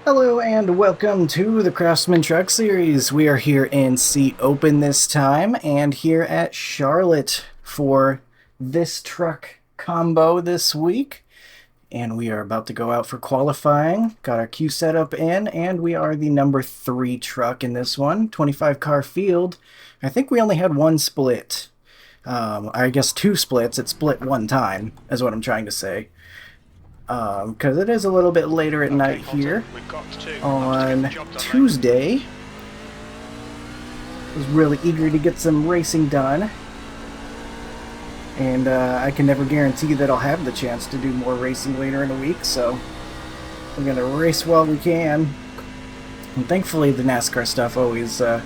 Hello and welcome to the Craftsman Truck Series. We are here in C Open this time and here at Charlotte for this truck combo this week. And we are about to go out for qualifying. Got our queue set up in and we are the number 3 truck in this one. 25 car field. I think we only had one split. I guess 2 splits. It split one time is what I'm trying to say. Because it is a little bit later at night here on Tuesday. I was really eager to get some racing done, and I can never guarantee that I'll have the chance to do more racing later in the week, so we're going to race while we can. And thankfully the NASCAR stuff always, as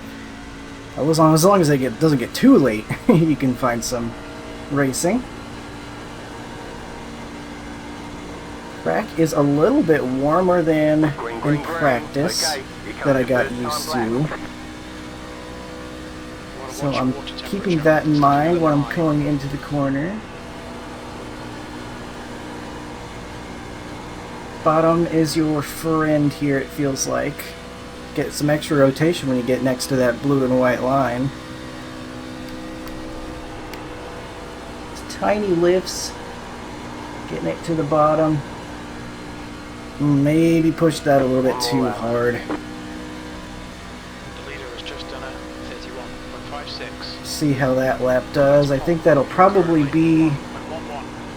long as it doesn't get too late, you can find some racing. Track is a little bit warmer than in practice that I got used to. So I'm keeping that in mind when I'm going into the corner. Bottom is your friend here, it feels like. Get some extra rotation when you get next to that blue and white line. It's tiny lifts, getting it to the bottom. Maybe push that a little bit too hard. The leader has just done a 31.56. See how that lap does. I think that'll probably be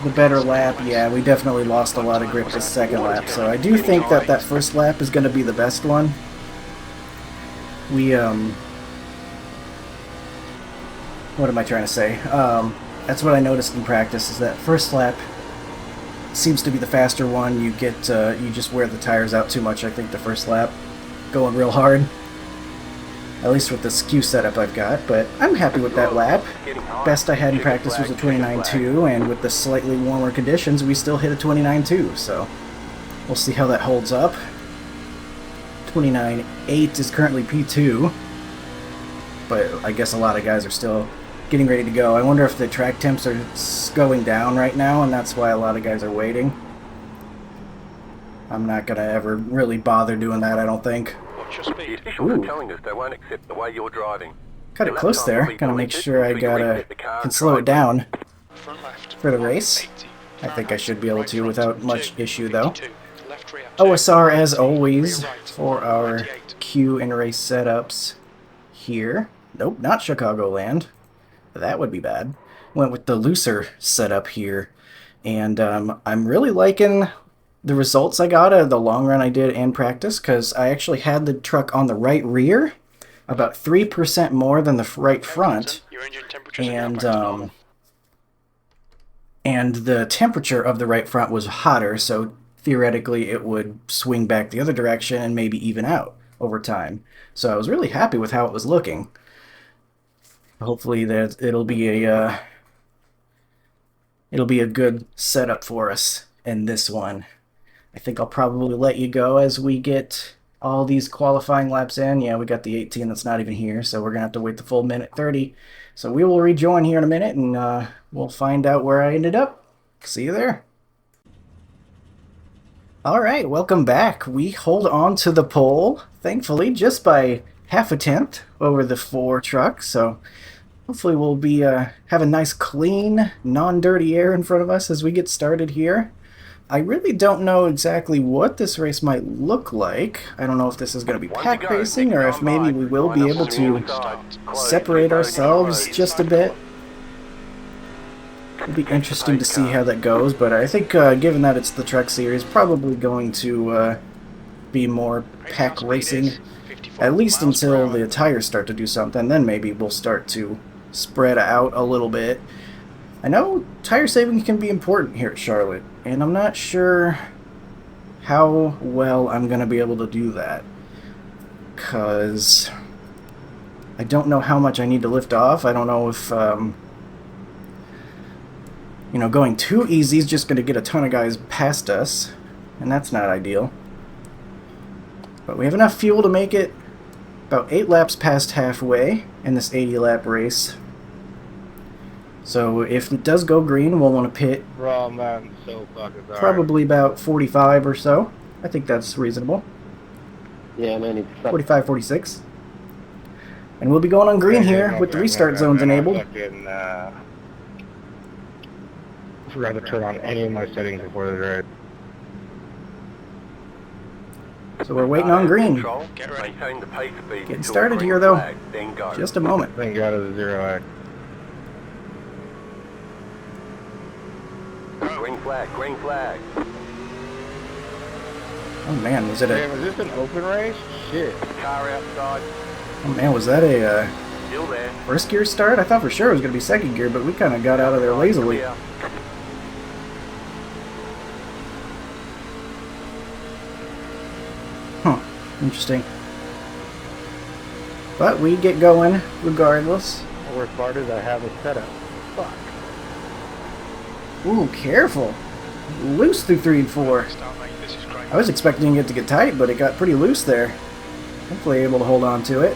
the better lap. Yeah, we definitely lost a lot of grip this second lap, so I do think that that first lap is going to be the best one. What am I trying to say? That's what I noticed in practice, is that first lap seems to be the faster one. You just wear the tires out too much, I think, the first lap, going real hard. At least with this queue setup I've got, but I'm happy with that lap. Best I had in practice was a 29.2, and with the slightly warmer conditions, we still hit a 29.2, so we'll see how that holds up. 29.8 is currently P2, but I guess a lot of guys are still getting ready to go. I wonder if the track temps are going down right now, and that's why a lot of guys are waiting. I'm not gonna ever really bother doing that, I don't think. What's your speed? The officials are telling us they won't accept the way you're driving. Cut it close there. Gotta make sure I can slow it down Front left. for the race. I think I should be able to without much issue, though. Left rear. OSR as always for our queue and race setups here. Nope, not Chicagoland. That would be bad. Went with the looser setup here, and I'm really liking the results I got out of the long run I did in practice, because I actually had the truck on the right rear, about 3% more than the right front, and the temperature of the right front was hotter, so theoretically it would swing back the other direction and maybe even out over time. So I was really happy with how it was looking. Hopefully that it'll be a good setup for us in this one. I think I'll probably let you go as we get all these qualifying laps in. Yeah, we got the 18 that's not even here, so we're gonna have to wait the full minute 30. So we will rejoin here in a minute, and we'll find out where I ended up. See you there. All right, welcome back. We hold on to the pole, thankfully, just by half a tenth over the 4 truck, so hopefully we'll be have a nice clean, non-dirty air in front of us as we get started here. I really don't know exactly what this race might look like. I don't know if this is going to be pack racing, or if maybe we will be able to separate ourselves just a bit. It'll be interesting to see how that goes, but I think given that it's the Truck Series, probably going to be more pack racing, at least until the tires start to do something. Then maybe we'll start to spread out a little bit. I know tire saving can be important here at Charlotte, and I'm not sure how well I'm going to be able to do that, because I don't know how much I need to lift off. I don't know if going too easy is just going to get a ton of guys past us, and that's not ideal. But we have enough fuel to make it about 8 laps past halfway in this 80 lap race. So if it does go green, we'll want to pit Raw man, so fucking hard. probably about 45 or so. I think that's reasonable. Yeah, man, it's 45, 46. And we'll be going on green here with the restart zones enabled. I forgot to turn on any of my settings before the drive. So we're waiting on green. Control, Get ready. maintain the pace speed Getting until started the green here, though. flag, then go. Just a moment. Thank God it's a 0x. Green flag, green flag. Oh man, was it Damn, a... is this an open race? Shit. Car outside, Oh man, was that a still there. first gear start? I thought for sure it was going to be second gear, but we kind of got out of there lazily. Clear. Huh, interesting. But we get going regardless. The worst part is I have it set up. Fuck. Ooh, careful. Loose through 3 and 4. Start, mate. This is great. I was expecting it to get tight, but it got pretty loose there. Hopefully able to hold on to it.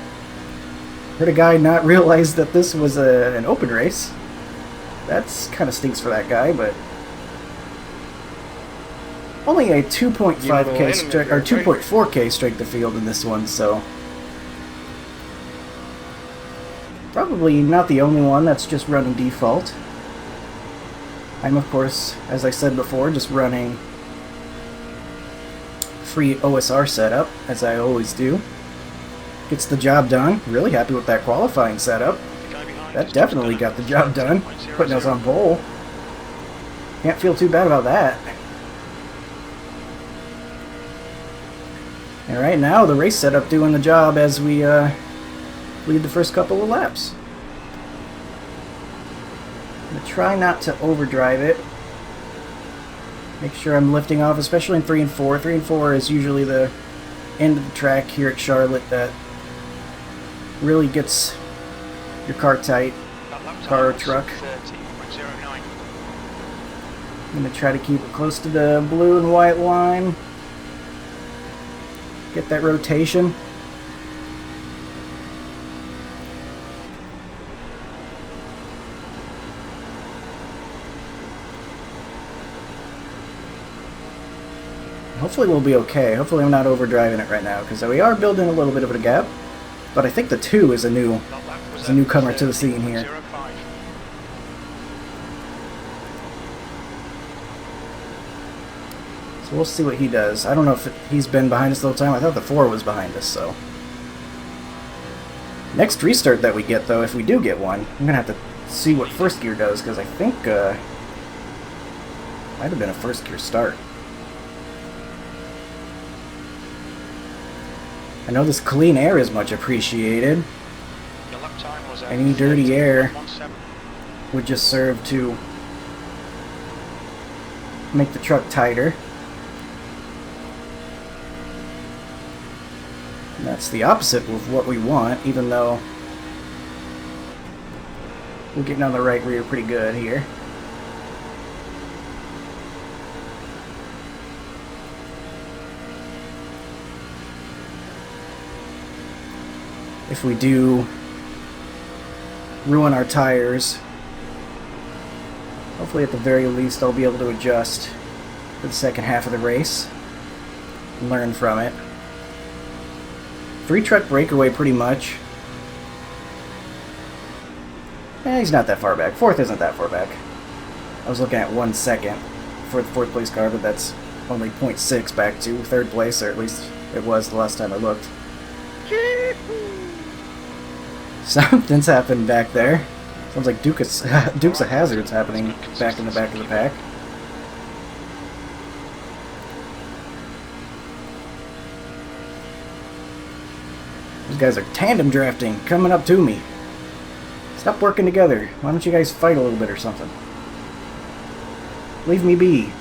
Heard a guy not realize that this was an open race. That's kind of stinks for that guy, but... Only a 2.5k strike, or 2.4k strength of field in this one, so... Probably not the only one that's just running default. I'm, of course, as I said before, just running free OSR setup, as I always do. Gets the job done. Really happy with that qualifying setup. The guy behind That is definitely just got the job done, 2.00. putting us on pole. Can't feel too bad about that. And right now, the race setup doing the job as we lead the first couple of laps. I'm going to try not to overdrive it. Make sure I'm lifting off, especially in 3 and 4. 3 and 4 is usually the end of the track here at Charlotte that really gets your car tight. That lap time Car or was truck. 30.09. I'm going to try to keep it close to the blue and white line. Get that rotation. Hopefully we'll be okay. Hopefully I'm not overdriving it right now, because we are building a little bit of a gap. But I think the 2 is a That lap was It's a newcomer to the scene here. 30.05. So we'll see what he does. I don't know if he's been behind us the whole time. I thought the 4 was behind us, so. Next restart that we get, though, if we do get one, I'm going to have to see what first gear does, because I think might have been a first gear start. I know this clean air is much appreciated. Your lap time was Any dirty air 30.17. would just serve to make the truck tighter. And that's the opposite of what we want, even though we're getting on the right rear pretty good here. If we do ruin our tires, hopefully at the very least I'll be able to adjust for the second half of the race and learn from it. 3-truck breakaway pretty much. He's not that far back. 4th isn't that far back. I was looking at 1 second for the 4th place car, but that's only 0.6 back to 3rd place, or at least it was the last time I looked. Something's happened back there. Sounds like Dukes of Hazzard's happening back in the back of the pack. These guys are tandem drafting, coming up to me. Stop working together. Why don't you guys fight a little bit or something? Leave me be.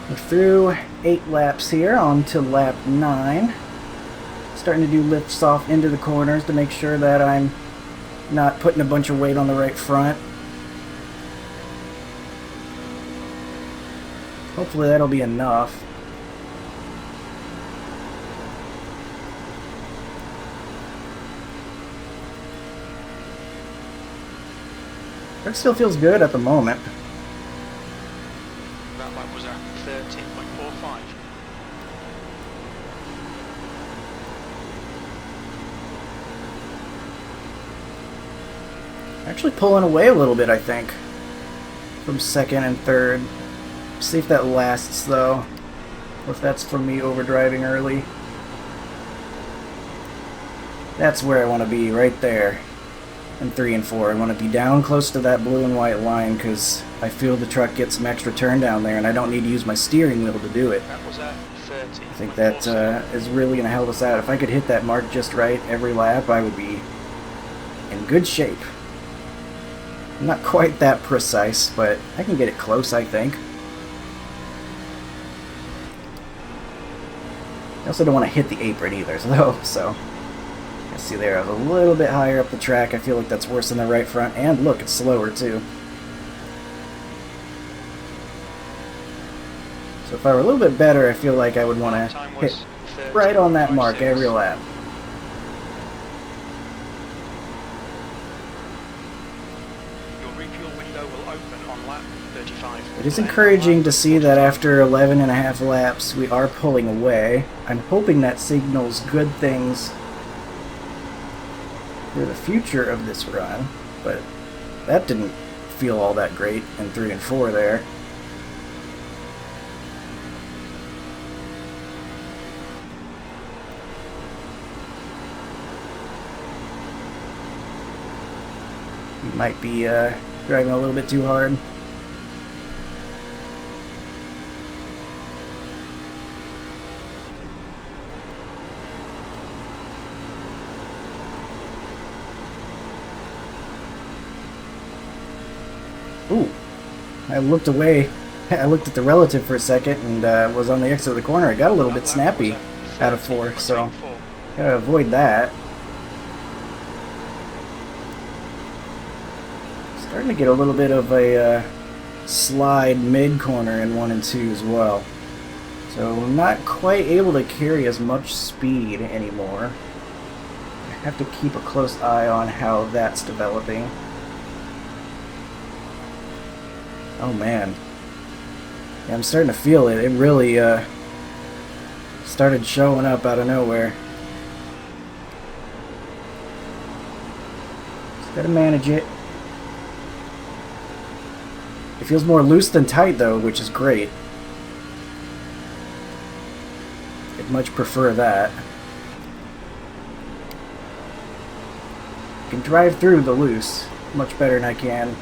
We're through 8 laps here, on to lap 9. Starting to do lifts off into the corners to make sure that I'm not putting a bunch of weight on the right front. Hopefully that'll be enough. Truck still feels good at the moment. That lap was at 13.45. Actually pulling away a little bit, I think, from second and third. See if that lasts, though, or if that's from me overdriving early. That's where I want to be, right there, in 3 and 4. I want to be down close to that blue and white line, because I feel the truck gets some extra turn down there, and I don't need to use my steering wheel to do it. That was at 30. I think that is really going to help us out. If I could hit that mark just right every lap, I would be in good shape. I'm not quite that precise, but I can get it close, I think. I also don't want to hit the apron either, though, so... You see there, I was a little bit higher up the track. I feel like that's worse than the right front, and look, it's slower, too. So if I were a little bit better, I feel like I would want to hit right on that mark every lap. Your refuel window will open on lap 35. It is encouraging to see that after 11 and a half laps, we are pulling away. I'm hoping that signals good things for the future of this run, but that didn't feel all that great in 3 and 4 there. You might be driving a little bit too hard. Ooh, I looked away. I looked at the relative for a second and was on the exit of the corner. I got a little bit snappy out of 4, so gotta avoid that. Starting to get a little bit of a slide mid-corner in 1 and 2 as well. So I'm not quite able to carry as much speed anymore. I have to keep a close eye on how that's developing. Oh man. Yeah, I'm starting to feel it. It really started showing up out of nowhere. Just gotta manage it. It feels more loose than tight though, which is great. I'd much prefer that. I can drive through the loose much better than I can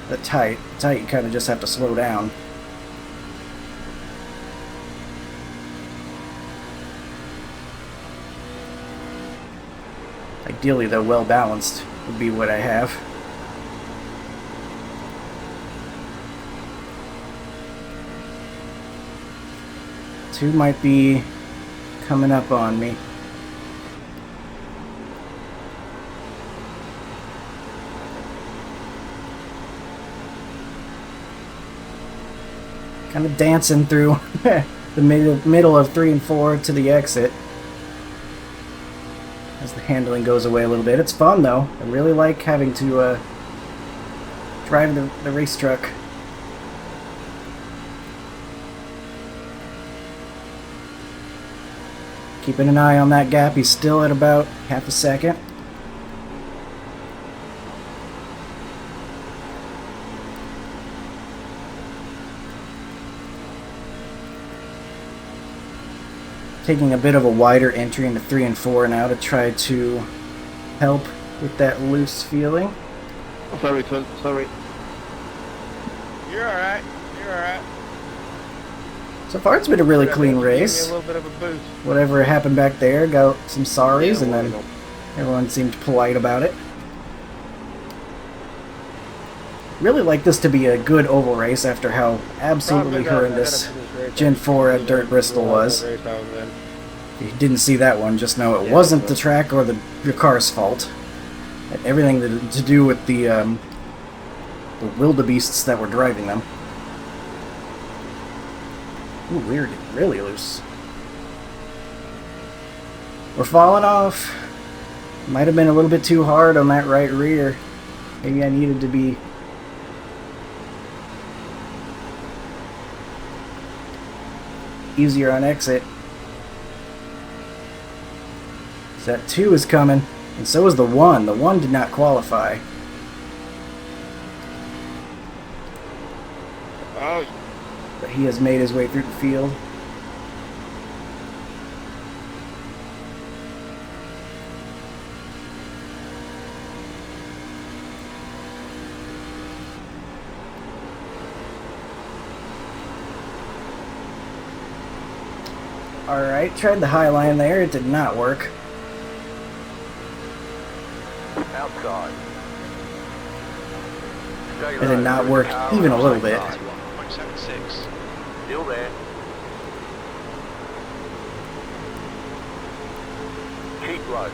the tight. Tight, you kind of just have to slow down. Ideally, though, well balanced would be what I have. Two might be coming up on me. Kind of dancing through the middle of 3 and 4 to the exit as the handling goes away a little bit. It's fun though. I really like having to drive the race truck. Keeping an eye on that gap. He's still at about half a second. Taking a bit of a wider entry into 3 and 4 now to try to help with that loose feeling. Sorry, son. Sorry. You're alright. You're alright. So far it's been a really clean race. A little bit of a boost. Whatever happened back there, got some sorries, and then everyone seemed polite about it. Really like this to be a good oval race after how absolutely horrendous Gen 4 at Dirt Bristol was. If you didn't see that one, just know it wasn't the track or your car's fault. It had everything to do with the wildebeests that were driving them. Ooh, weird, really loose. We're falling off. Might have been a little bit too hard on that right rear. Maybe I needed to be easier on exit. So that 2 is coming, and so is the 1. The 1 did not qualify. Oh, But he has made his way through the field. Alright, tried the high line there, it did not work. Outside. It did not work even a little bit. 1.76. Still there. Keep low.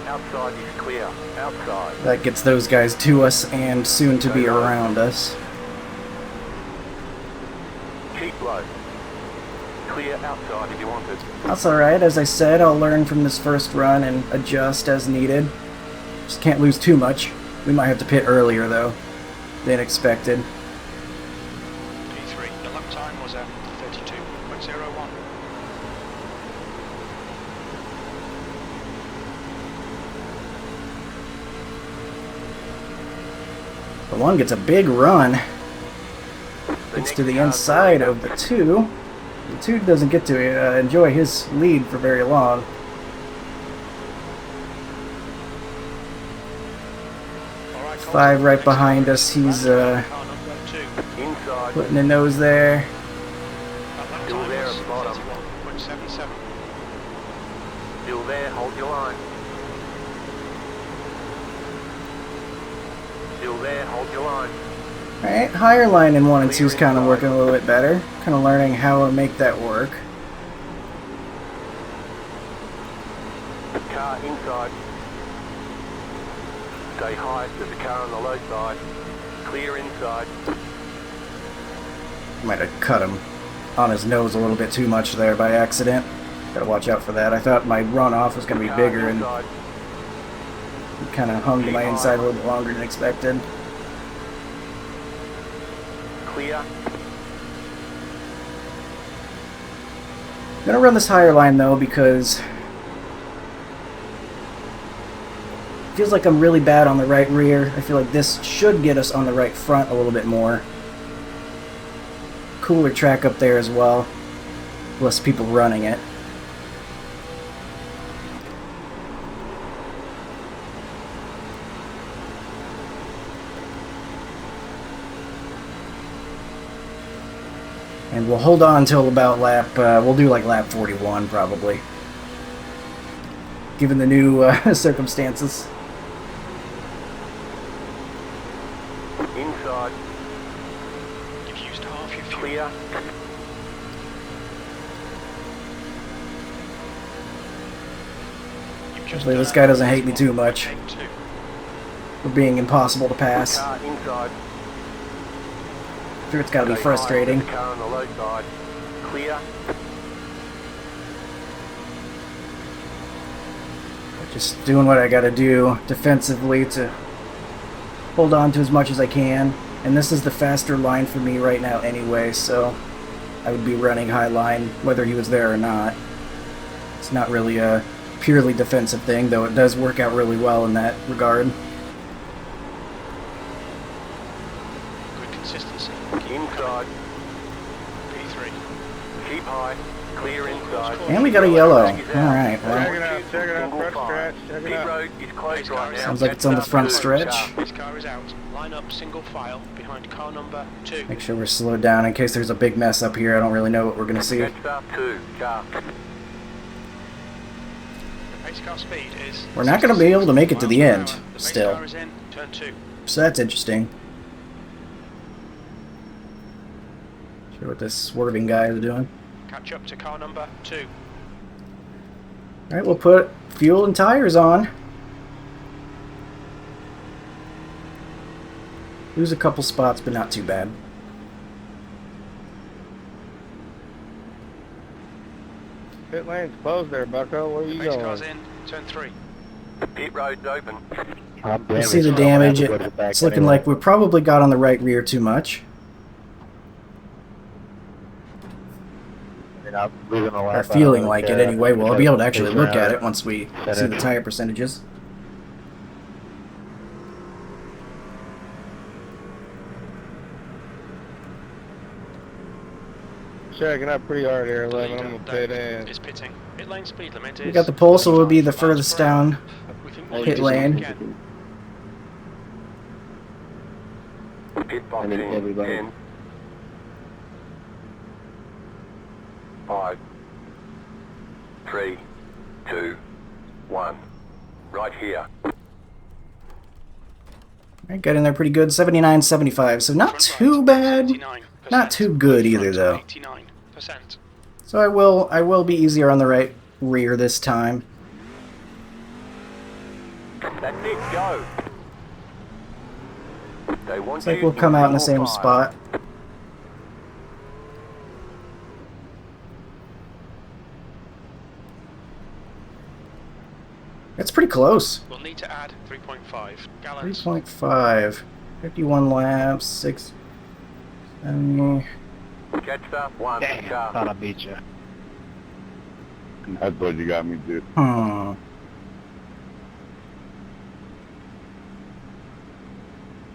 Outside is clear. Outside. That gets those guys to us and soon to be around us. Keep low. Clear outside if you want it. That's alright, as I said, I'll learn from this first run and adjust as needed. Just can't lose too much. We might have to pit earlier though than expected. P3, the lap time was 32.01. The 1 gets a big run. Gets to the inside of the 2. The 2 doesn't get to enjoy his lead for very long. Alright, 5 right behind us. He's car number 2. Inside. putting a nose there. That lap Still time there was at the bottom. 31.77. Still there. Hold your line. Still there. Hold your line. Alright, higher line in 1 and 2 is kind of working a little bit better. Kind of learning how to make that work. Car inside. Stay high. There's a car on the low side. Clear inside. Might have cut him on his nose a little bit too much there by accident. Gotta watch out for that. I thought my runoff was going to be bigger and kind of hung to my inside a little bit longer than expected. Clear. I'm gonna run this higher line though because it feels like I'm really bad on the right rear. I feel like this should get us on the right front a little bit more. Cooler track up there as well. Less people running it. And we'll hold on until about lap, we'll do like lap 41 probably. Given the new circumstances. Inside. You've used half your fuel. Clear. You've just Hopefully this guy doesn't hate me too much 1.82. for being impossible to pass. Car inside. I'm sure it's gotta be Stay high. frustrating. There's a car on the low side. Clear. Just doing what I gotta do defensively to hold on to as much as I can. And this is the faster line for me right now anyway, so I would be running high line whether he was there or not. It's not really a purely defensive thing, though it does work out really well in that regard. Good consistency. Inside. P3. Keep high. Clear inside. And we got a yellow. Alright, well, check it out, front stretch, check it Pit out. road is closed right now. sounds like it's on the front stretch. This car is out. Line up single file behind car number 2. Make sure we're slowed down in case there's a big mess up here. I don't really know what we're gonna see. Next up, 2. Car. The pace car speed is... We're not gonna be able to make it to the end, 66 miles per hour. The pace still. car is in turn 2. So that's interesting. Sure what this swerving guy is doing. Catch up to car number 2. Alright, we'll put fuel and tires on. Lose a couple spots, but not too bad. Pit lane's closed there, bucko. Where are you Pace car's going? in turn 3. Pit road's open. You see the damage. It's looking like we probably got on the right rear too much. Or feeling like it anyway. Well, I'll be able to actually look at it once we see the tire percentages. Checking up pretty hard here, 11. I'm gonna pit in. Is pitting. Pit lane speed limit is. We got the pole, so we'll be the furthest down pit lane. Pit box in 5, 3, 2, 1. Right here. I got in there pretty good, 79.75, so not too bad, not too good either though. 89%. So I will be easier on the right rear this time. That's it, go. They want Looks like you we'll come out in the same five. spot. It's pretty close. We'll need to add 3.5 gallons. 3.5, 51 laps, 6, 70. Catch up, one. Damn, car. thought I beat you. That's what you got me to.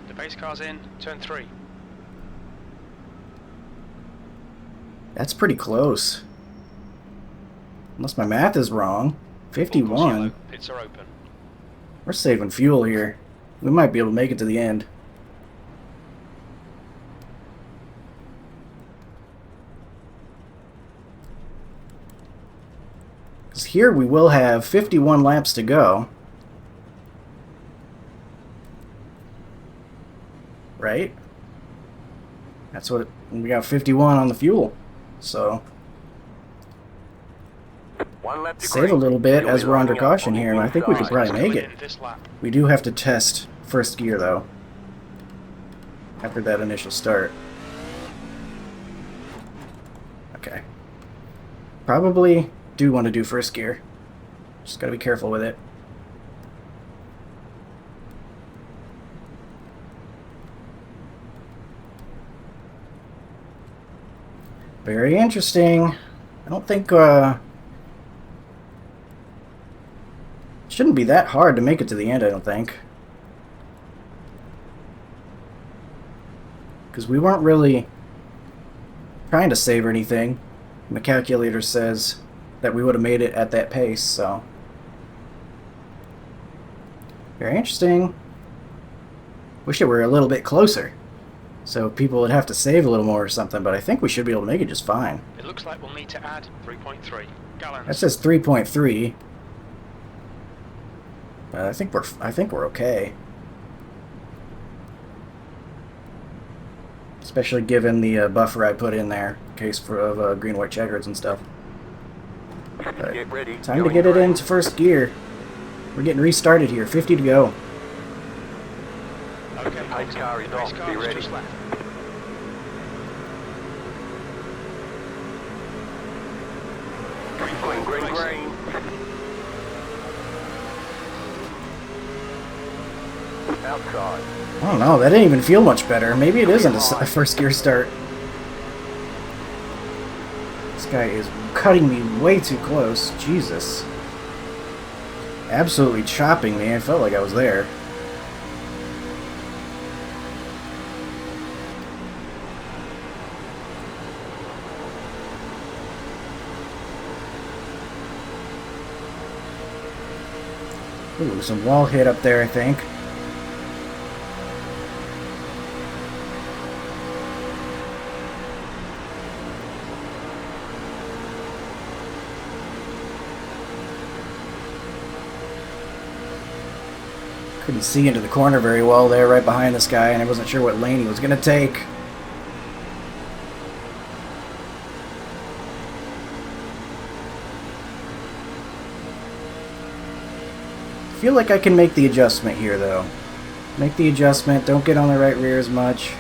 The base car's in, turn 3. That's pretty close. Unless my math is wrong. 51. Pits are open. We're saving fuel here. We might be able to make it to the end. Because here we will have 51 laps to go. Right? That's what we got, 51 on the fuel. So One lap to save a green. little bit You'll as be we're under lining up caution on the here, and I think we could inside. probably make it. In this lap. We do have to test first gear though, after that initial start. Okay. Probably do want to do first gear. Just gotta be careful with it. Very interesting. I don't think, shouldn't be that hard to make it to the end, I don't think. Because we weren't really trying to save or anything. And the calculator says that we would have made it at that pace, so. Very interesting. Wish it were a little bit closer, so people would have to save a little more or something, but I think we should be able to make it just fine. It looks like we'll need to add 3.3 gallons. That says 3.3. But I think we're okay. Especially given the buffer I put in there, in case of green, white checkers and stuff. But Get ready. time to Going get it green. into first gear. We're getting restarted here. 50 to go. Okay, Pace car is the base off. car Be is ready. just left. Green, green, green. Outside. I don't know. That didn't even feel much better. Maybe it isn't a first gear start. This guy is cutting me way too close. Jesus. Absolutely chopping me. I felt like I was there. Ooh, some wall hit up there, I think. Couldn't see into the corner very well there, right behind this guy, and I wasn't sure what lane he was going to take. I feel like I can make the adjustment here, though. Make the adjustment, don't get on the right rear as much.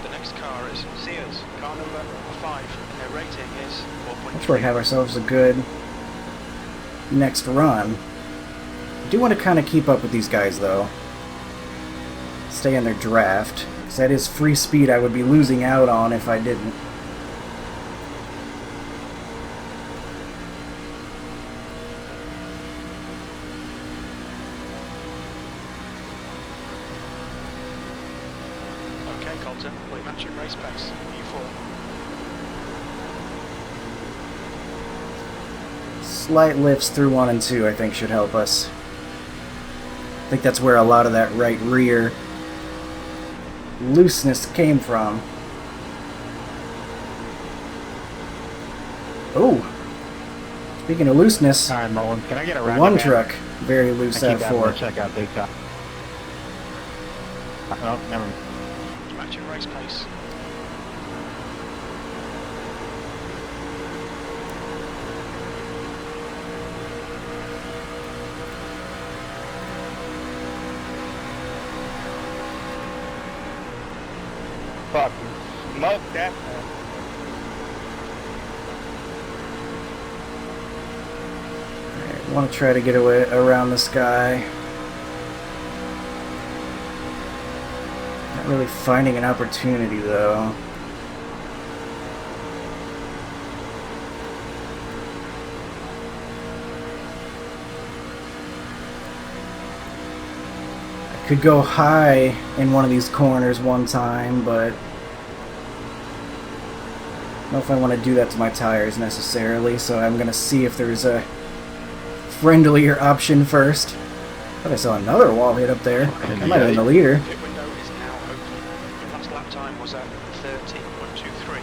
The next car is Sears, car number 5. Their rating is 4.3. Let's really have ourselves a good next run. do want to kind of keep up with these guys, though. Stay in their draft. Because that is free speed I would be losing out on if I didn't. Okay, Colton, we're matching race pace. U4. Slight lifts through 1 and 2, I think, should help us. I think that's where a lot of that right rear looseness came from. Oh! Speaking of looseness, All right, Mullen, can I get a round? one truck, very loose I at keep 4. check out big time. Oh, never. Matching race pace. Fucking smoke that. I want to try to get away around this guy. Not really finding an opportunity, though. I could go high in one of these corners one time, but I don't know if I want to do that to my tires necessarily, so I'm going to see if there's a friendlier option first. But I saw another wall hit up there. That might have been the leader. Pit window is now open. Your last lap time was at 13.23.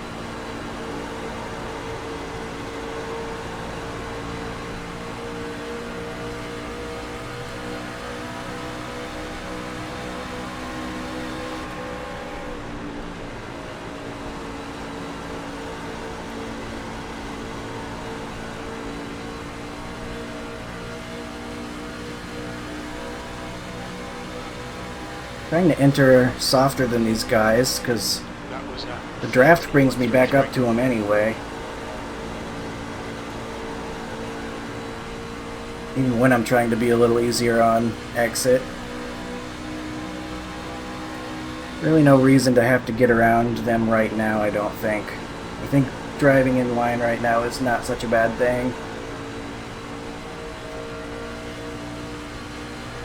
Trying to enter softer than these guys, because That was the draft brings me back up to them anyway. Even when I'm trying to be a little easier on exit. Really no reason to have to get around them right now, I don't think. I think driving in line right now is not such a bad thing.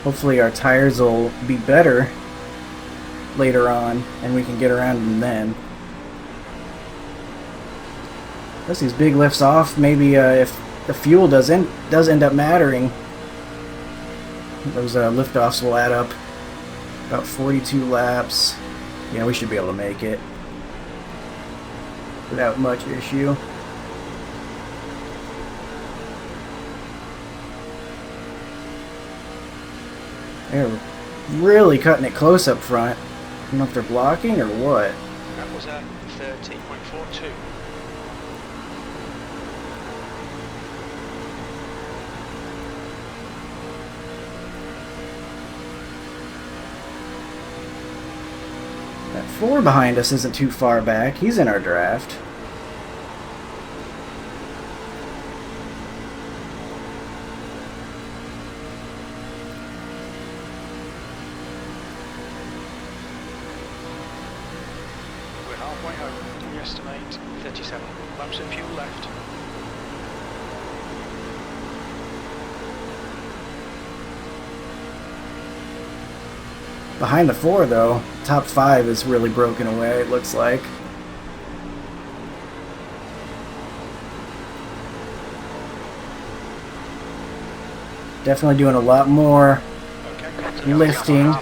Hopefully our tires will be better later on, and we can get around them then. Unless these big lifts off, maybe if the fuel does end up mattering, those liftoffs will add up. About 42 laps. Yeah, we should be able to make it without much issue. They're really cutting it close up front. I don't know if they're blocking or what. That was at 13.42. That 4 behind us isn't too far back. He's in our draft. We're halfway home. We estimate 37 laps of fuel left. Behind the 4, though, top 5 is really broken away, it looks like. Definitely doing a lot more Okay, lifting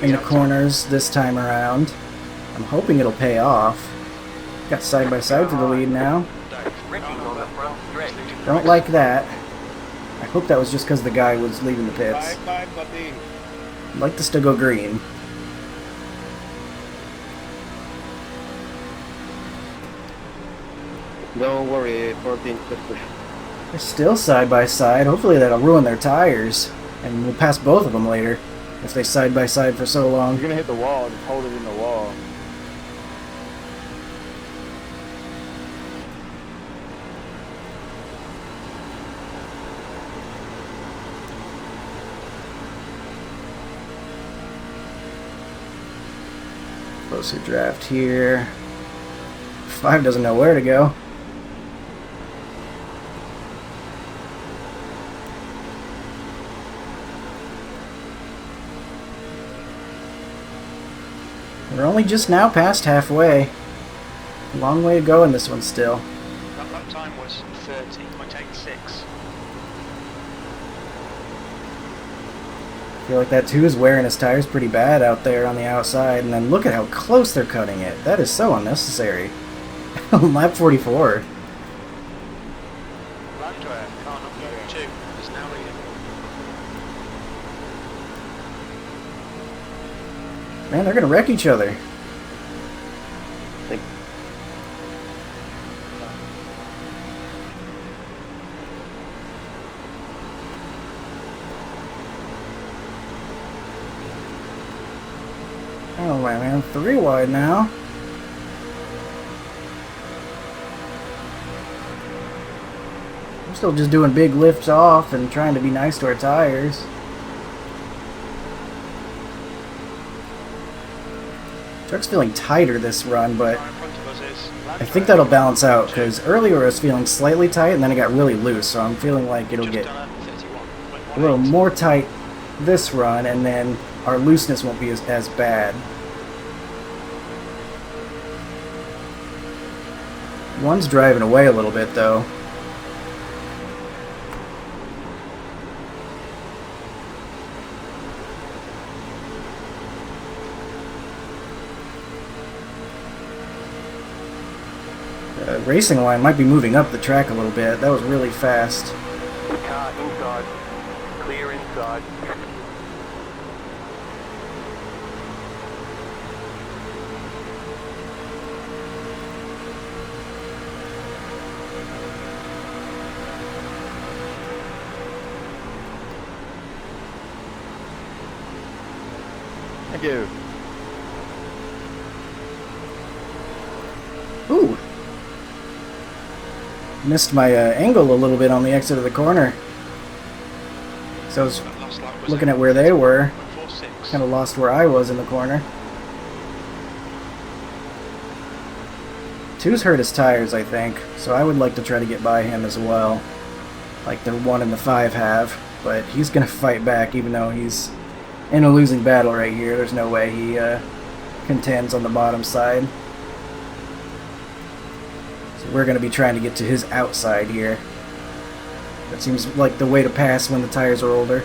in the corners this time around. I'm hoping it'll pay off. Got side by side for the lead now. Don't like that. I hope that was just because the guy was leaving the pits. Bye, buddy. I'd like to still go green. Don't worry, 14 just push. They're still side by side. Hopefully that'll ruin their tires. And we'll pass both of them later. If they side by side for so long. You're gonna hit the wall, just hold it in the wall. Closer draft here. 5 doesn't know where to go. We're only just now past halfway. Long way to go in this one still. That lap time was 30.86. I feel like that 2 is wearing his tires pretty bad out there on the outside, and then look at how close they're cutting it. That is so unnecessary. Lap 44. Landwehr, car number 2 is now leading. Man, they're gonna wreck each other. Oh man, 3 wide now. We're still just doing big lifts off and trying to be nice to our tires. Truck's feeling tighter this run, but Car in front of us is I think that'll balance out because earlier I was feeling slightly tight and then it got really loose, so I'm feeling like it'll get a little more tight this run and then our looseness won't be as bad. One's driving away a little bit though. Racing line might be moving up the track a little bit. That was really fast. Car inside. Clear inside. Thank you. Ooh. Missed my angle a little bit on the exit of the corner. So I was looking at where they were. Kind of lost where I was in the corner. 2's hurt his tires, I think. So I would like to try to get by him as well. Like the 1 and the 5 have. But he's going to fight back even though he's in a losing battle right here. There's no way he contends on the bottom side. We're going to be trying to get to his outside here. That seems like the way to pass when the tires are older.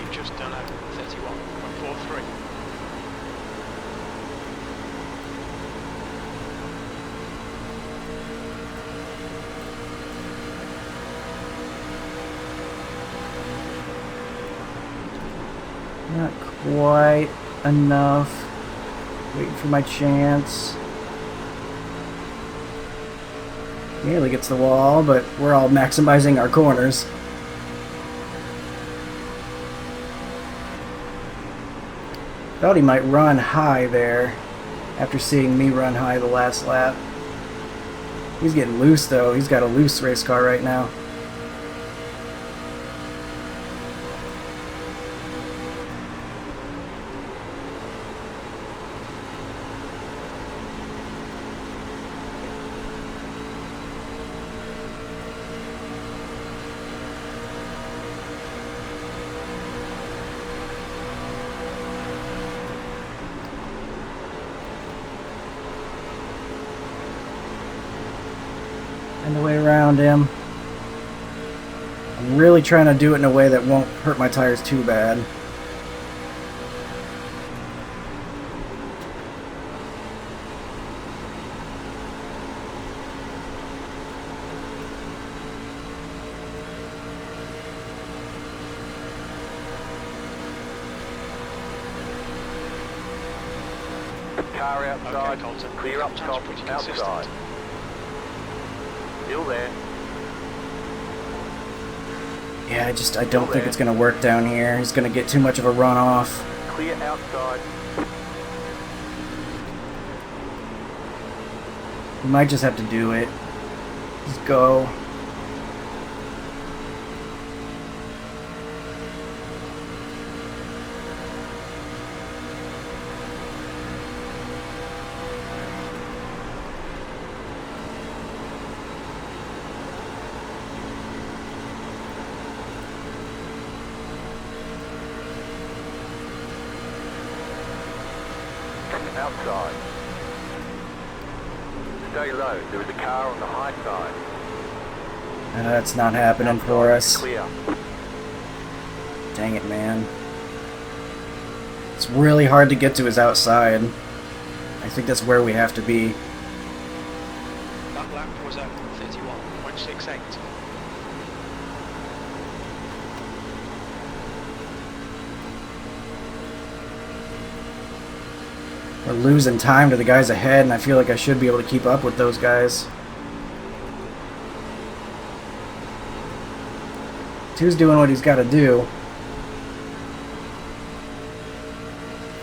You've just done a 31.43. Not quite enough. Waiting for my chance. Nearly gets the wall, but we're all maximizing our corners. Thought he might run high there after seeing me run high the last lap. He's getting loose though. He's got a loose race car right now. And the way around him. I'm really trying to do it in a way that won't hurt my tires too bad. Car outside. Okay, Colton. Clear up Time's top. pretty Outside. consistent. Still there. Yeah, I don't think it's going to work down here. He's going to get too much of a run off. Clear outside. We might just have to do it. Just go. outside. Stay low. There is a car on the high side. That's not happening for us. Clear. Dang it, man. It's really hard to get to his outside. I think that's where we have to be. That lap was at 31.68. We're losing time to the guys ahead, and I feel like I should be able to keep up with those guys. Two's doing what he's got to do.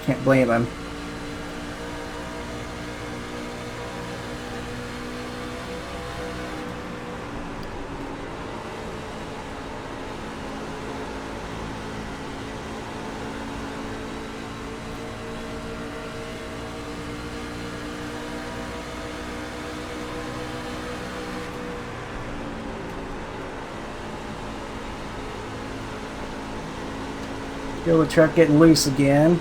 Can't blame him. Feel the truck getting loose again.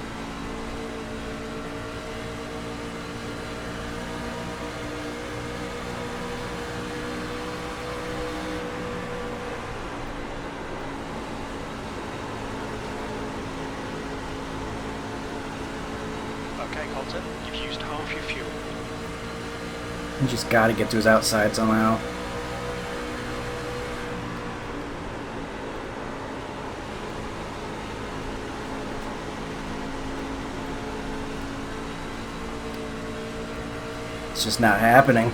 Okay, Colton, you've used half your fuel. You just gotta get to his outside somehow. It's just not happening.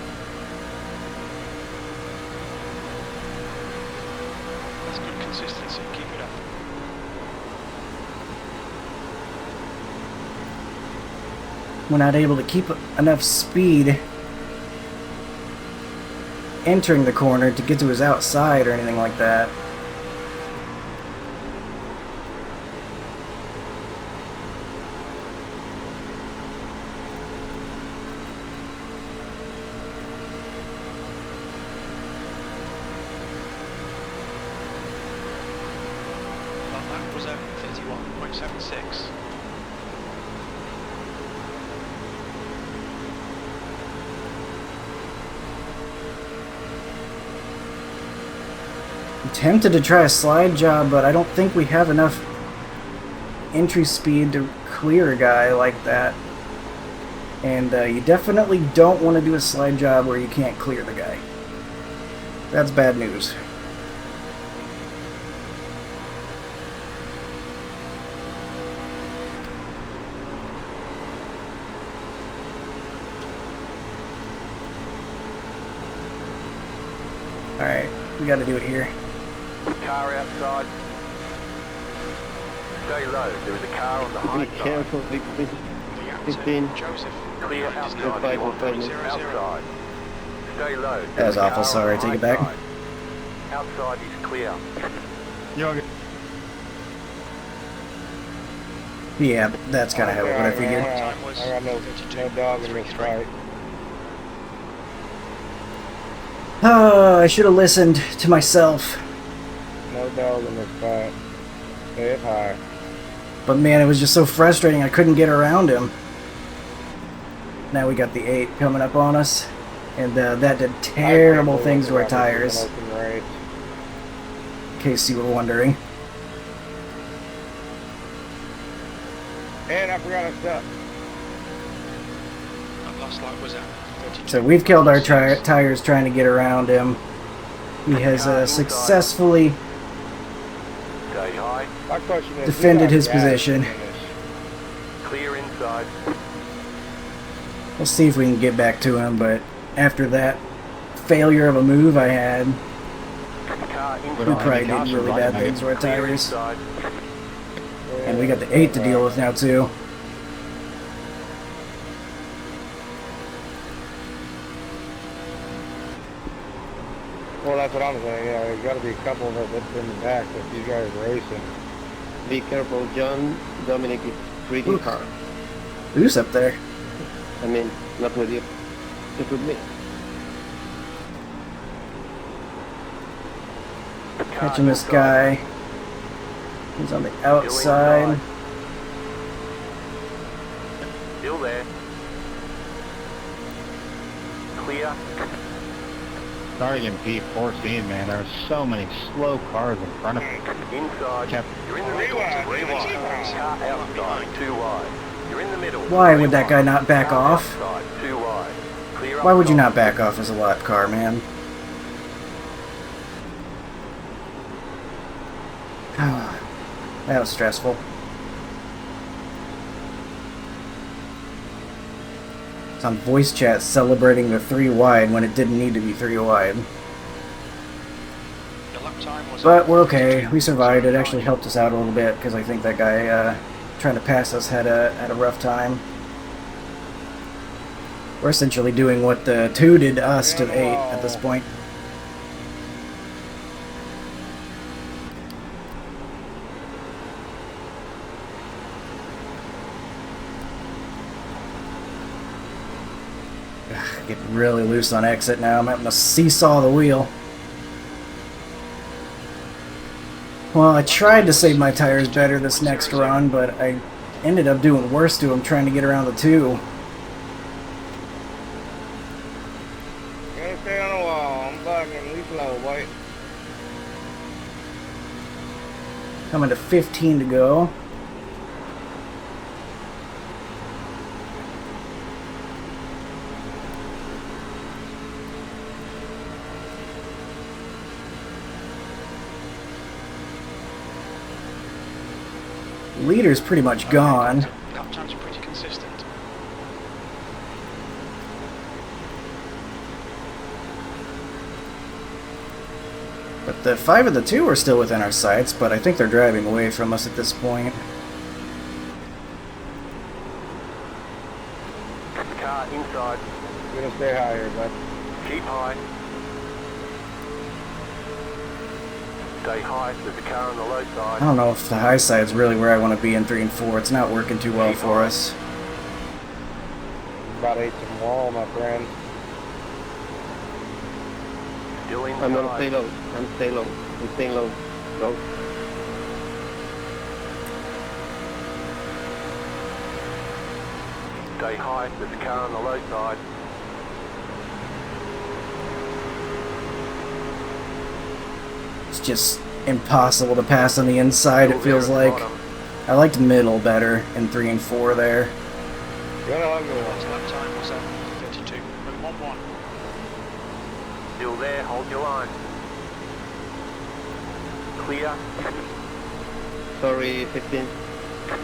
That's good consistency. Keep it up. We're not able to keep enough speed entering the corner to get to his outside or anything like that. That lap was at 31.76. I'm tempted to try a slide job, but I don't think we have enough entry speed to clear a guy like that. And you definitely don't want to do a slide job where you can't clear the guy. That's bad news. Alright, we gotta do it here. Car outside. Stay low. There is a car on the high Be side. careful, The 15. actor, Joseph. Clear Is now outside. 1.00. Outside. Stay low. That was awful, sorry, take it back. Outside is clear. Yeah, that's kind of what I figured. I got no dog in this fight. Oh, I should have listened to myself. No dog in this fight. Stay up high. But man, it was just so frustrating I couldn't get around him. Now we got the 8 coming up on us. And that did terrible things to our tires. In case you were wondering. And I forgot to stop. That last lap was at 32. So we've killed our tires trying to get around him. He has successfully Stay high. My question is, defended who his got gas position. in this? Clear inside. We'll see if we can get back to him, but after that failure of a move I had, Car we inside. probably did really bad things to our Clear tires. inside. And we got the 8 to deal with now too. Well, that's what I'm saying. Yeah, there's got to be a couple of us that's in the back that you guys are racing. Be careful, John. Dominic is pretty Ooh. hard. Who's up there? I mean, not with you, just with me. Catching this guy. He's on the outside. Still there. Clear. Starting in P14, man, there are so many slow cars in front of me. Inside. Kept- You're in the middle. 3 wide. Car outside. 2 wide. You're in the middle. Why 3 would that guy wide. not back Car off? outside. 2 wide. Clear up Why would you top. not back off as a lap car, man? That was stressful. It's on voice chat celebrating the 3 wide when it didn't need to be 3 wide. Your lap time was But we're okay. We survived. It actually helped us out a little bit because I think that guy trying to pass us had a rough time. We're essentially doing what the 2 did to us to the 8 at this point. Ugh, get really loose on exit now. I'm having to seesaw the wheel. Well, I tried to save my tires better this next run, but I ended up doing worse to them trying to get around the 2. Gotta stay on the wall. I'm bugging. Leave low, boy. Coming to 15 to go. Leader's pretty much gone. lap times are pretty consistent. But the 5 of the 2 are still within our sights, but I think they're driving away from us at this point. Car inside. You're gonna stay higher, bud. Keep high. Stay high. There's a car on the low I side. don't know if the high side's really where I want to be in 3 and 4. It's not working too well for us. About 8 some wall, my friend. Still inside. I'm gonna stay low. I'm staying low. I'm staying low. Low. Stay high. There's a car on the low side. It's just impossible to pass on the inside, it Still feels there at the like. bottom. I liked middle better in 3 and 4 there. Gonna hug the His wall. lap time was 32. 1-1. Still there. Hold your line. Clear. Sorry, 15.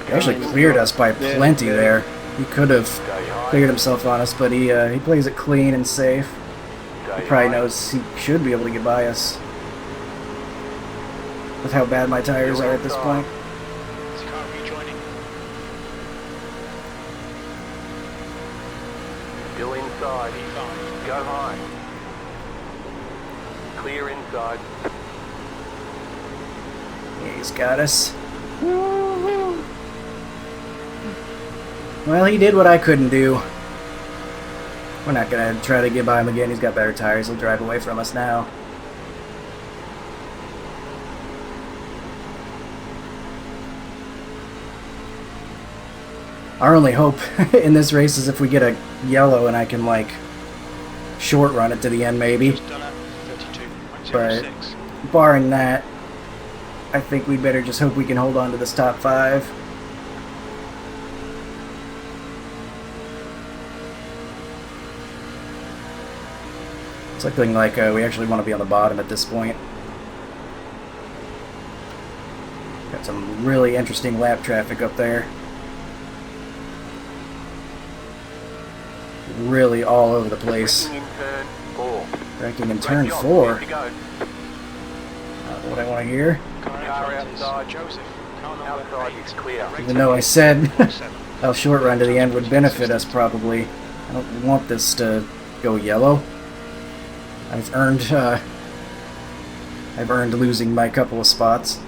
He actually cleared us by plenty there. He could have Stay high. cleared himself on us, but he plays it clean and safe. Stay He probably high. knows he should be able to get by us. With how bad my tires are at this point. Is the car rejoining? Still inside. P5. Go high. Clear inside. Yeah, he's got us. Well, he did what I couldn't do. We're not gonna try to get by him again. He's got better tires. He'll drive away from us now. Our only hope in this race is if we get a yellow and I can, like, short run it to the end, maybe. Just done at 32. But 106. barring that, I think we better just hope we can hold on to this top 5. It's looking like we actually want to be on the bottom at this point. Got some really interesting lap traffic up there. Really all over the place. Braking in turn 4. Braking in Great turn job. 4. Good to go. What I want to hear. Car outside. Joseph. Car number Outside 8. is clear. Even though I said 7. how short run to the end would benefit us probably. I don't want this to go yellow. I've earned losing my couple of spots.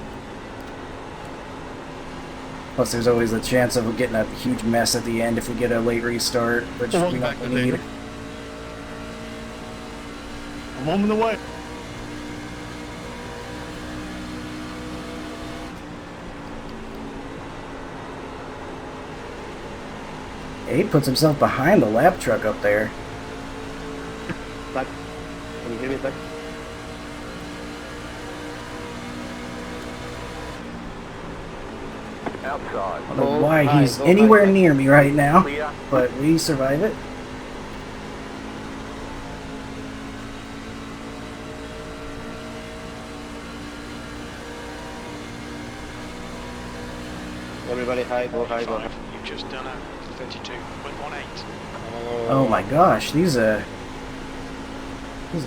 Plus, there's always the chance of getting a huge mess at the end if we get a late restart, which we don't need. I'm on the way. Abe puts himself behind the lap truck up there. Can you hear me, sir? Outside. I don't know Hold why high, he's hold anywhere high. near me right now, Clear. but we survive it. Everybody high, go high, go high. You've just done a 32.18. Oh my gosh, these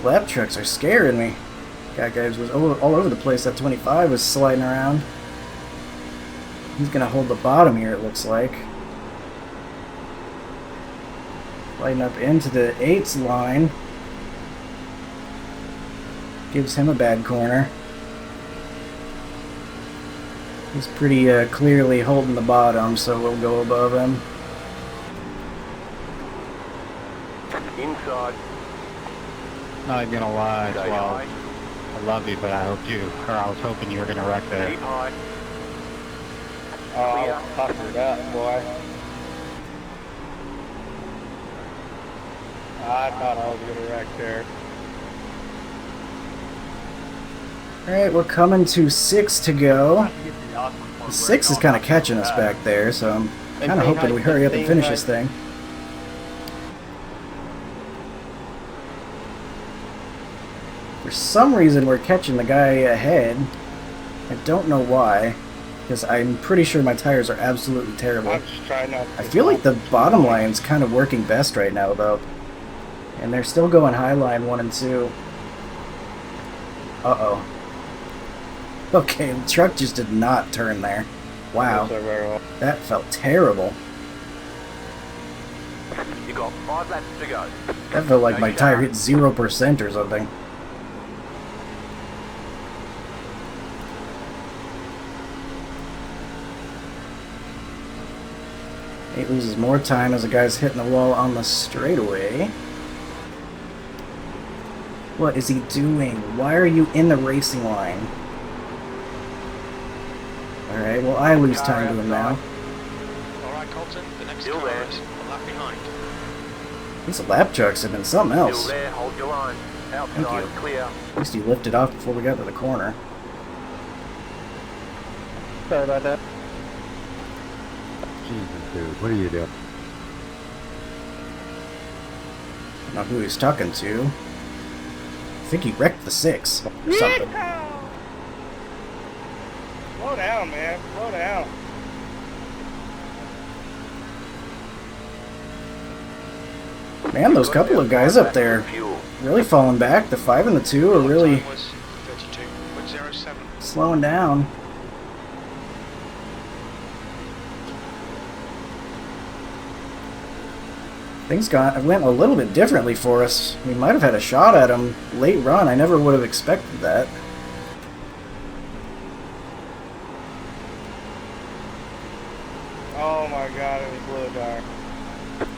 lap trucks are scaring me. That guy was all over the place. That 25 was sliding around. He's gonna hold the bottom here, it looks like. Sliding up into the 8's line. Gives him a bad corner. He's pretty clearly holding the bottom, so we'll go above him. Inside. Not gonna lie, Stay well, high. I love you, but I was hoping you were gonna wreck there. Keep high. Oh, I was puckered up, boy. I thought I was gonna wreck there. Alright, we're coming to 6 to go. The 6 is kind of catching us back there, so I'm kind of hoping we hurry up and finish this thing. For some reason, we're catching the guy ahead. I don't know why, because I'm pretty sure my tires are absolutely terrible. I'm just trying not to. I feel like the bottom line's kind of working best right now, though. And they're still going high line 1 and 2. Uh-oh. Okay, the truck just did not turn there. Wow, that felt terrible. You got 5 laps to go. That felt like my tire hit 0% or something. He loses more time as the guy's hitting the wall on the straightaway. What is he doing? Why are you in the racing line? Alright, well I lose time to him now. Alright, Colton, the next Still car there. is a lap behind. These lap trucks have been something Still else. there, hold your line. Outside, you. clear. At least he lifted off before we got to the corner. Sorry about that. Jesus, dude, what are you doing? I don't know who he's talking to. I think he wrecked the 6 or something. Slow down, man. Slow down. Man, those couple of guys up there Fuel. really falling back. The 5 and the 2 are really Time was 32.07. slowing down. Things went a little bit differently for us. We might have had a shot at him late run. I never would have expected that. Oh my god, it was blue dark.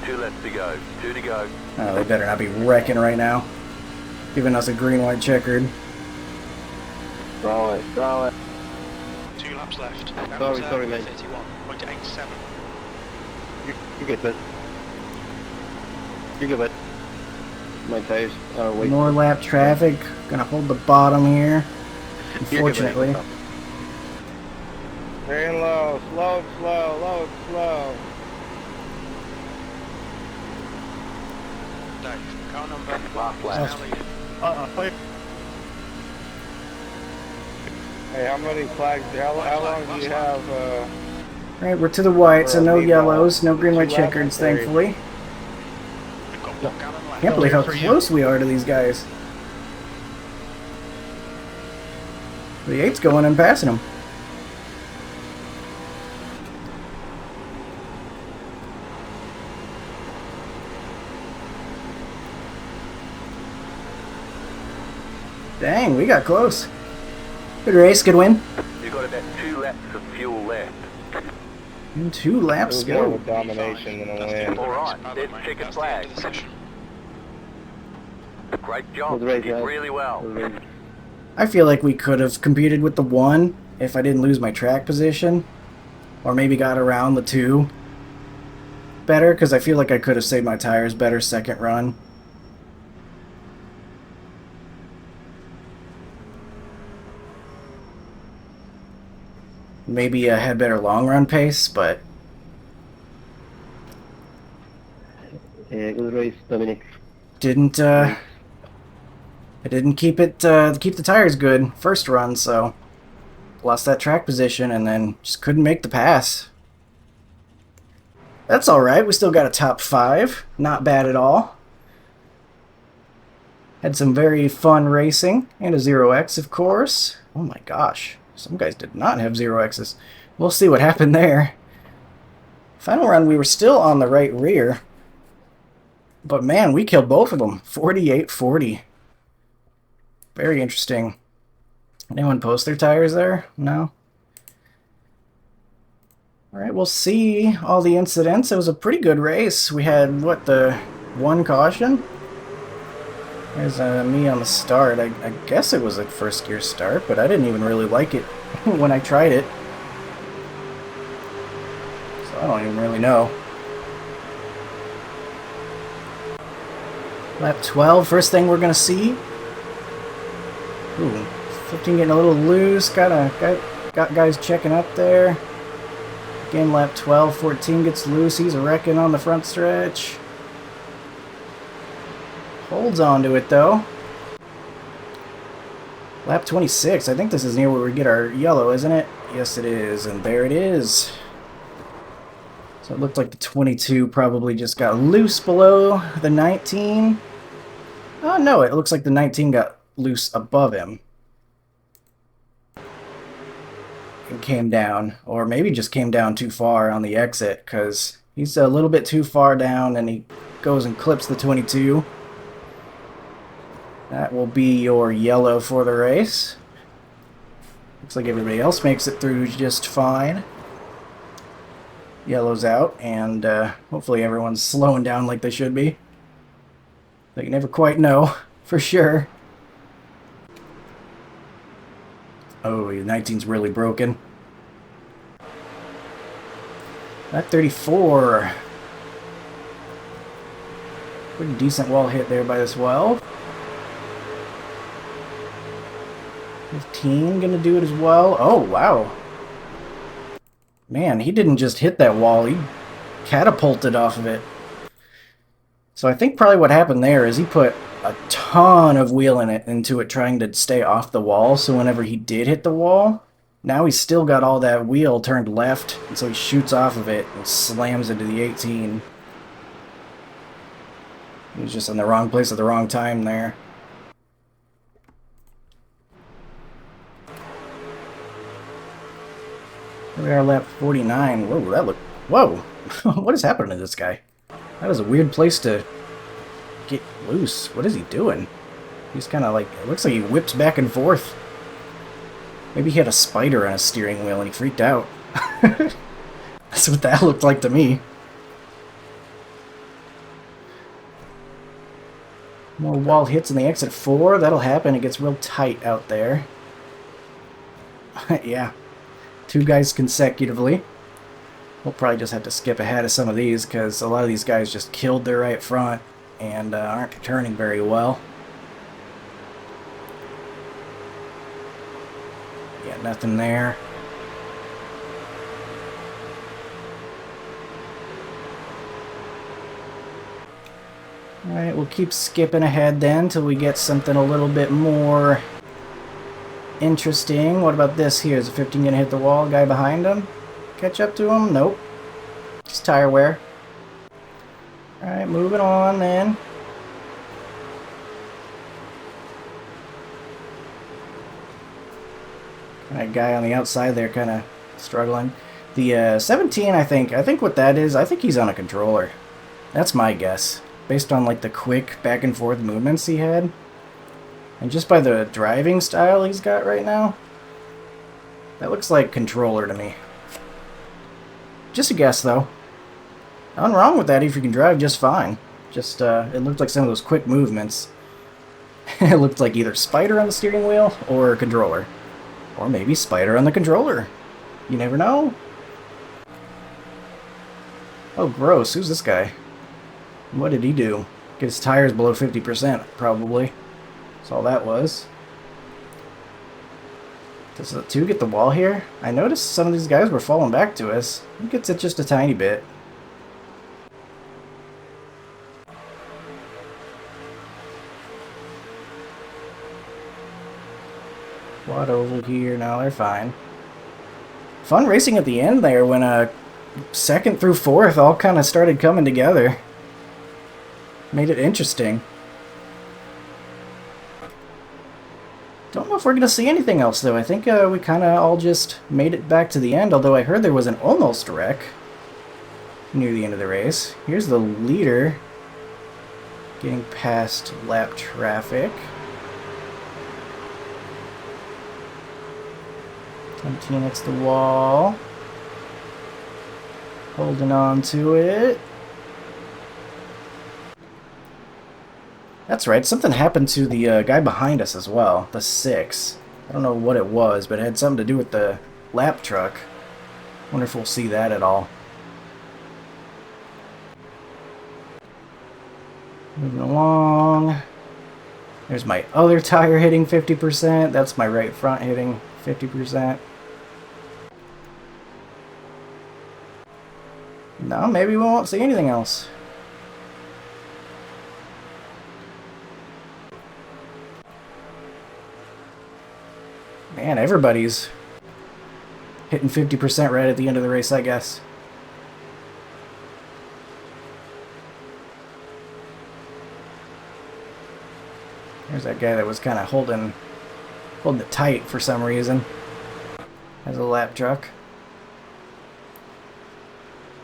2 laps to go. 2 to go. Oh, they better not be wrecking right now. Giving us a green, white, checkered. Throw it, throw it. 2 laps left. That Sorry, was, sorry, mate. 31.87. You get that. You get that. My tires are way. More lap traffic. Gonna hold the bottom here. Unfortunately. Very low, slow, slow, low, slow. Dave, car number Last is lap. now leading. Hey, how many flags? How long do you have? Alright, we're to the white, so no Lead yellows, ball. no green, white, Two laps, checkers, three. thankfully. We've got 1 gallon left. Can't believe how For you. close we are to these guys. The 8's going and passing them. Dang, we got close. Good race, good win. You've got about 2 laps of fuel left. And 2 It laps was more of a go. domination than a That's the win. end of the race, Alright, by the let's way. check a That's the end flag. of the session. Great job. Good race, You did guys. really well. I feel like we could have competed with the 1 if I didn't lose my track position. Or maybe got around the 2 better, because I feel like I could have saved my tires better second run. Maybe had better long run pace, but Good race, Dominic. didn't Race. it didn't keep it keep the tires good first run, so lost that track position and then just couldn't make the pass. That's all right. We still got a top 5. Not bad at all. Had some very fun racing and a 0x, of course. Oh my gosh. Some guys did not have 0x's. We'll see what happened there. Final run, we were still on the right rear. But man, we killed both of them. 48-40. Very interesting. Anyone post their tires there? No? Alright, we'll see all the incidents. It was a pretty good race. We had, what, the 1 caution? There's me on the start. I guess it was a first gear start, but I didn't even really like it when I tried it. So I don't even really know. Lap 12, first thing we're going to see. Ooh, 15 getting a little loose. Got guys checking up there. Again, lap 12, 14 gets loose. He's wrecking on the front stretch. Holds on to it, though. Lap 26. I think this is near where we get our yellow, isn't it? Yes, it is. And there it is. So it looked like the 22 probably just got loose below the 19. Oh, no, it looks like the 19 got loose above him. And came down. Or maybe just came down too far on the exit, because he's a little bit too far down and he goes and clips the 22. That will be your yellow for the race. Looks like everybody else makes it through just fine. Yellow's out, and hopefully everyone's slowing down like they should be. But you never quite know, for sure. Oh, the 19's really broken. That 34. Pretty decent wall hit there by the 12. 15 gonna do it as well. Oh, wow. Man, he didn't just hit that wall, he catapulted off of it. So I think probably what happened there is he put a ton of wheel into it trying to stay off the wall, so whenever he did hit the wall, now he's still got all that wheel turned left, and so he shoots off of it and slams into the 18. He was just in the wrong place at the wrong time there. Here we are, lap 49. Whoa, that looked... Whoa! What is happening to this guy? That was a weird place to get loose. What is he doing? He's kind of like... It looks like he whips back and forth. Maybe he had a spider on his steering wheel and he freaked out. That's what that looked like to me. More wall hits in the exit 4. That'll happen. It gets real tight out there. Yeah. 2 guys consecutively. We'll probably just have to skip ahead of some of these because a lot of these guys just killed their right front and aren't turning very well. Yeah, nothing there. Alright, we'll keep skipping ahead then till we get something a little bit more interesting. What about this here? Is the 15 gonna hit the wall? Guy behind him? Catch up to him? Nope. Just tire wear. Alright, moving on then. That guy on the outside there kind of struggling. The 17, I think what that is, I think he's on a controller. That's my guess. Based on like the quick back and forth movements he had. And just by the driving style he's got right now, that looks like controller to me. Just a guess, though. Nothing wrong with that if you can drive just fine. Just, it looked like some of those quick movements. It looked like either spider on the steering wheel or controller. Or maybe spider on the controller. You never know. Oh, gross. Who's this guy? What did he do? Get his tires below 50%, probably. That's all that was. Does the 2 get the wall here? I noticed some of these guys were falling back to us. He gets it just a tiny bit. Quad oval here. No, they're fine. Fun racing at the end there when 2nd through 4th all kind of started coming together. Made it interesting. Don't know if we're going to see anything else, though. I think we kind of all just made it back to the end, although I heard there was an almost wreck near the end of the race. Here's the leader getting past lap traffic. 17 hits the wall. Holding on to it. That's right, something happened to the guy behind us as well, the 6. I don't know what it was, but it had something to do with the lap truck. Wonder if we'll see that at all. Moving along. There's my other tire hitting 50%. That's my right front hitting 50%. No, maybe we won't see anything else. Man, everybody's hitting 50% right at the end of the race, I guess. There's that guy that was kind of holding it tight for some reason. Has a lap truck.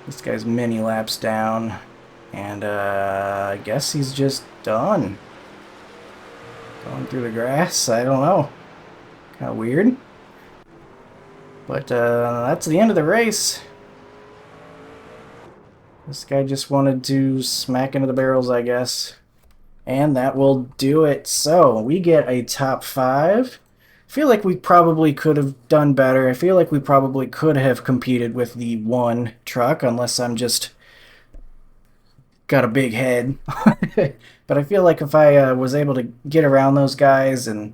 This guy's many laps down, and I guess he's just done. Going through the grass, I don't know. Kind of weird. But that's the end of the race. This guy just wanted to smack into the barrels, I guess. And that will do it. So, we get a top 5. I feel like we probably could have done better. I feel like we probably could have competed with the 1 truck, unless I'm just got a big head. But I feel like if I was able to get around those guys and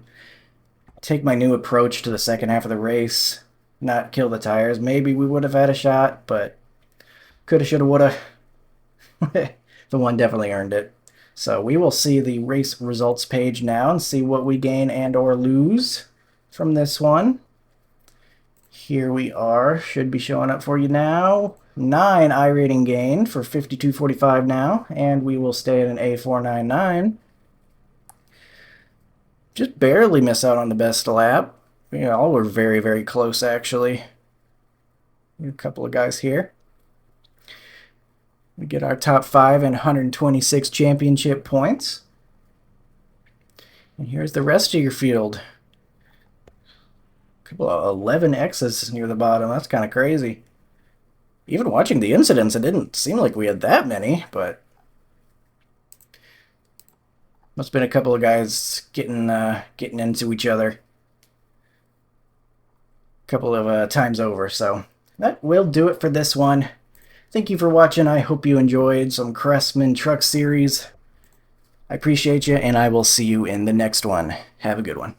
take my new approach to the second half of the race, not kill the tires, maybe we would have had a shot, but coulda, shoulda, woulda. The 1 definitely earned it. So we will see the race results page now and see what we gain and or lose from this one. Here we are. Should be showing up for you now. 9 iRating gained for 52.45 now, and we will stay at an A499. Just barely miss out on the best lap. You know, all were very, very close, actually. A couple of guys here. We get our top 5 and 126 championship points. And here's the rest of your field. A couple of 11 X's near the bottom. That's kind of crazy. Even watching the incidents, it didn't seem like we had that many, but must have been a couple of guys getting into each other a couple of times over. So that will do it for this one. Thank you for watching. I hope you enjoyed some Craftsman Truck Series. I appreciate you, and I will see you in the next one. Have a good one.